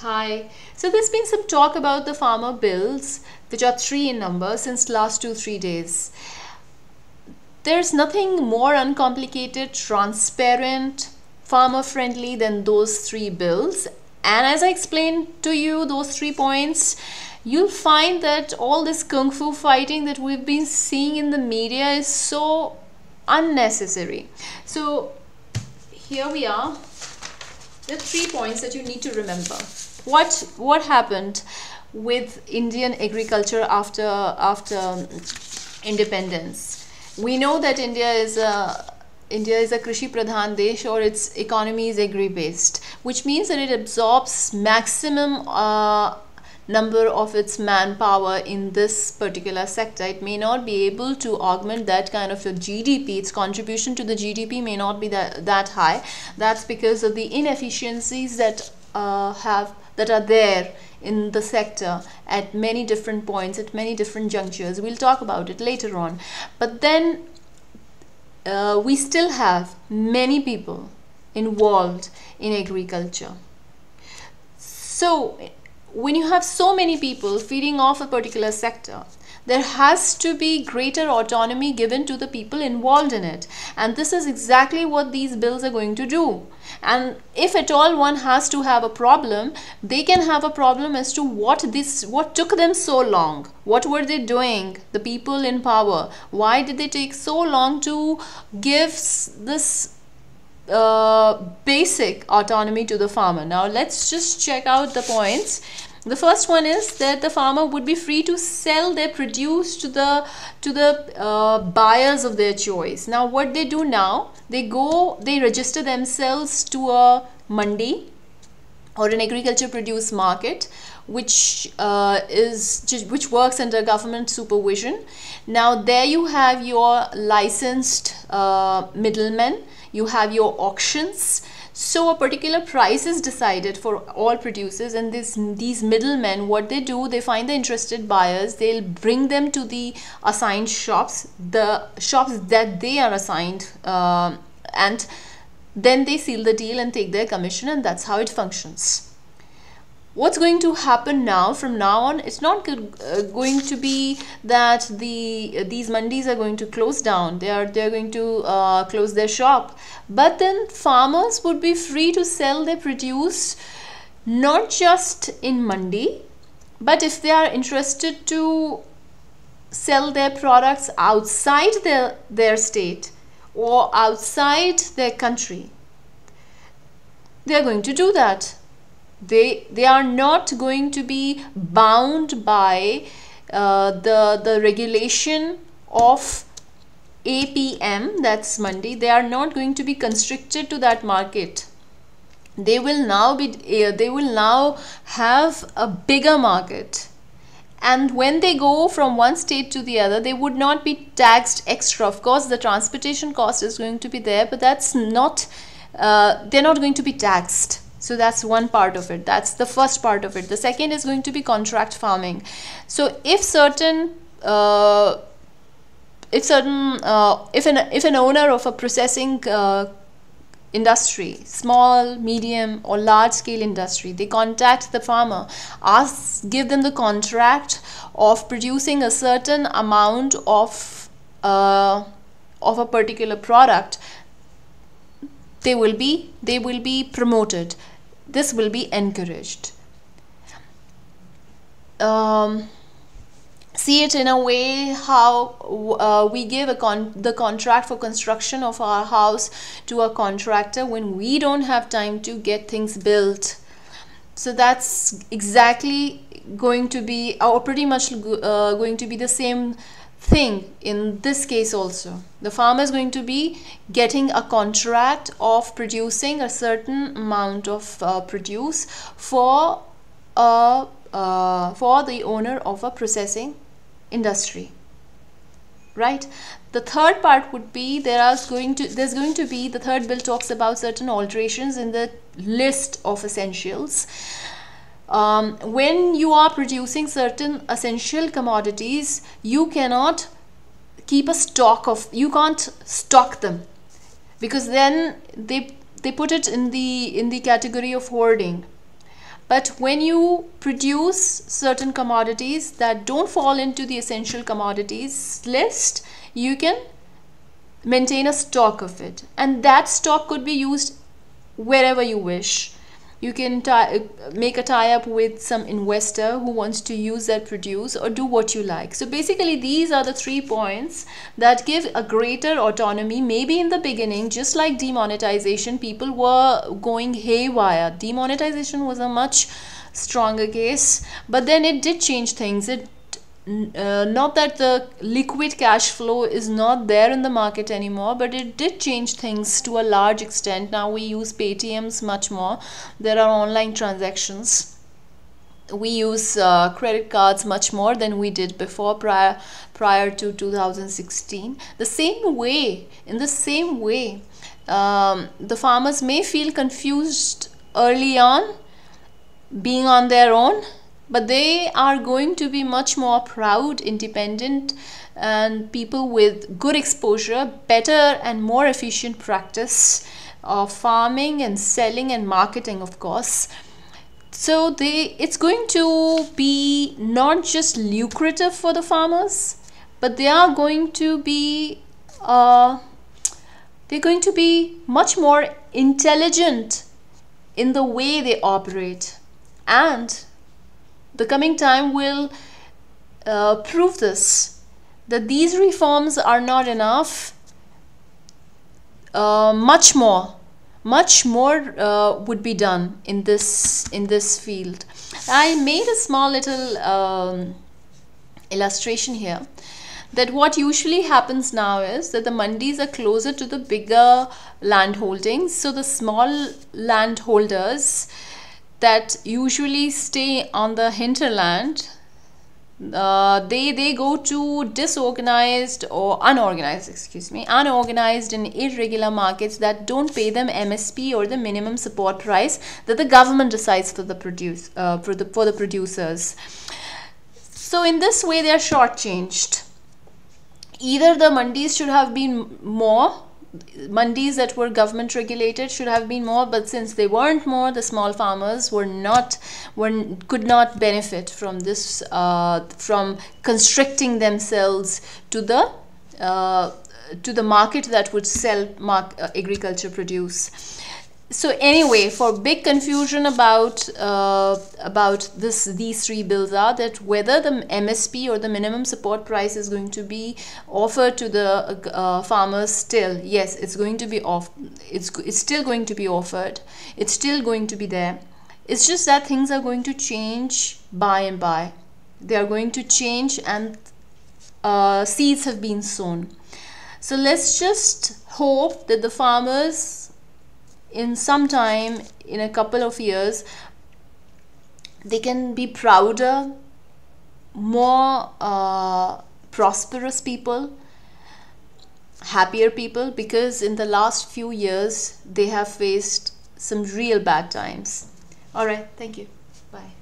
Hi. So there's been some talk about the farmer bills, which are three in number, since last 2-3 days. There's nothing more uncomplicated, transparent, farmer friendly than those three bills. And as I explained to you those 3 points, you'll find that all this kung fu fighting that we've been seeing in the media is so unnecessary. So here we are. There are 3 points that you need to remember. What happened with Indian agriculture after independence? We know that India is a Krishi Pradhan Desh, or its economy is agri based, which means that it absorbs maximum number of its manpower in this particular sector. It may not be able to augment that kind of a GDP. Its contribution to the GDP may not be that high. That's because of the inefficiencies that are there in the sector at many different points, at many different junctures. We'll talk about it later on. But then we still have many people involved in agriculture. So when you have so many people feeding off a particular sector, there has to be greater autonomy given to the people involved in it. And this is exactly what these bills are going to do. And if at all one has to have a problem, they can have a problem as to what took them so long. What were they doing, the people in power? Why did they take so long to give this basic autonomy to the farmer? Now let's just check out the points. The first one is that the farmer would be free to sell their produce to the buyers of their choice. Now what they do now, they register themselves to a mandi or an agriculture produce market, which works under government supervision. Now there you have your licensed middlemen, you have your auctions. So a particular price is decided for all producers, and these middlemen, what they do, they find the interested buyers, they'll bring them to the assigned shops, the shops that they are assigned, and then they seal the deal and take their commission, and that's how it functions. What's going to happen now, from now on, it's not going to be that these mandis are going to close down. They're going to close their shop. But then farmers would be free to sell their produce not just in mandi, but if they are interested to sell their products outside their state or outside their country, they're going to do that. They are not going to be bound by the regulation of APM, that's mandi. They are not going to be constricted to that market. They will now have a bigger market, and when they go from one state to the other, they would not be taxed extra. Of course the transportation cost is going to be there, but that's not they're not going to be taxed. So that's one part of it. That's the first part of it. The second is going to be contract farming. So if an owner of a processing industry, small, medium or large scale industry, they contact the farmer, give them the contract of producing a certain amount of a particular product, they will be promoted. This will be encouraged. See it in a way how we give the contract for construction of our house to a contractor when we don't have time to get things built. So that's exactly going to be, or pretty much going to be the same thing in this case also. The farmer is going to be getting a contract of producing a certain amount of produce for the owner of a processing industry, right? The third part would be there's going to be, the third bill talks about certain alterations in the list of essentials. When you are producing certain essential commodities, you cannot keep a stock of, you can't stock them, because then they put it in the category of hoarding. But when you produce certain commodities that don't fall into the essential commodities list, you can maintain a stock of it, and that stock could be used wherever you wish. You can make a tie-up with some investor who wants to use that produce, or do what you like. So basically these are the 3 points that give a greater autonomy. Maybe in the beginning, just like demonetization, people were going haywire. Demonetization was a much stronger case, but then it did change things. Not that the liquid cash flow is not there in the market anymore, but it did change things to a large extent. Now we use Paytms much more. There are online transactions. We use credit cards much more than we did before, prior to 2016. In the same way, the farmers may feel confused early on, being on their own, but they are going to be much more proud, independent, and people with good exposure, better and more efficient practice of farming and selling and marketing, of course. So it's going to be not just lucrative for the farmers, but they are going to be much more intelligent in the way they operate. And the coming time will prove this, that these reforms are not enough. Much more would be done in this field. I made a small little illustration here, that what usually happens now is that the mandis are closer to the bigger land holdings. So the small landholders that usually stay on the hinterland, they go to unorganized and irregular markets that don't pay them MSP, or the minimum support price that the government decides for the producers. So in this way they are shortchanged. Either the mandis should have been more, mandis that were government regulated should have been more, but since they weren't more, the small farmers could not benefit from this, from constricting themselves to the market that would sell agriculture produce. So anyway, for big confusion about these 3 bills are that whether the MSP or the minimum support price is going to be offered to the farmers still. Yes, it's going to be it's still going to be offered. It's still going to be there. It's just that things are going to change by and by. They are going to change, and seeds have been sown. So let's just hope that the farmers, in some time, in a couple of years, they can be prouder, more prosperous people, happier people, because in the last few years they have faced some real bad times. All right, thank you. Bye.